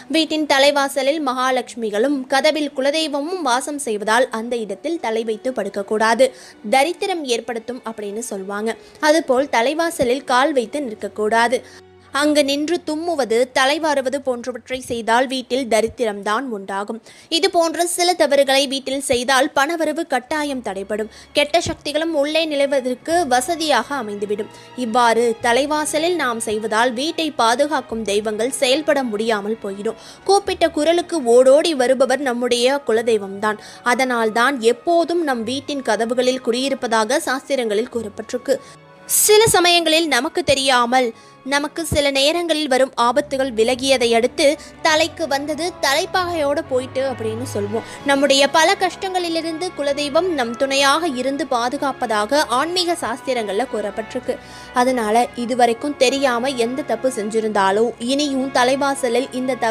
வீட்டின் தலைவாசலில் மகாலட்சுமிகளும் கதவில் குலதெய்வமும் வாசம் செய்வதால் அந்த இடத்தில் தலை வைத்து படுக்கக்கூடாது, தரித்திரம் ஏற்படுத்தும் அப்படின்னு சொல்லுவாங்க. அதுபோல் தலைவாசலில் கால் வைத்து நிற்கக்கூடாது. அங்கு நின்று தும்முவது, தலைவாறுவது போன்றவற்றை செய்தால் வீட்டில் தரித்திரம்தான் உண்டாகும். இது போன்ற சில தவறுகளை வீட்டில் செய்தால் பணவரவு கட்டாயம் தடைபடும், கெட்ட சக்திகளும் உள்ளே நிலவுவதற்கு வசதியாக அமைந்துவிடும். இவ்வாறு தலைவாசலில் நாம் செய்வதால் வீட்டை பாதுகாக்கும் தெய்வங்கள் செயல்பட முடியாமல் போயிடும். கூப்பிட்ட குரலுக்கு ஓடோடி வருபவர் நம்முடைய குலதெய்வம்தான். அதனால்தான் எப்போதும் நம் வீட்டின் கதவுகளில் குடியிருப்பதாக சாஸ்திரங்களில் கூறப்பட்டிருக்கு. சில சமயங்களில் நமக்கு தெரியாமல் நமக்கு சில நேரங்களில் வரும் ஆபத்துகள் விலகியதை அடுத்து தலைக்கு வந்தது தலைப்பாகையோடு போயிட்டு அப்படின்னு சொல்வோம். நம்முடைய பல கஷ்டங்களிலிருந்து குலதெய்வம் நம் துணையாக இருந்து பாதுகாப்பதாக ஆன்மீக சாஸ்திரங்களில் கூறப்பட்டிருக்கு. அதனால இதுவரைக்கும் தெரியாம எந்த தப்பு செஞ்சிருந்தாலும் இனியும் தலைவாசலில் இந்த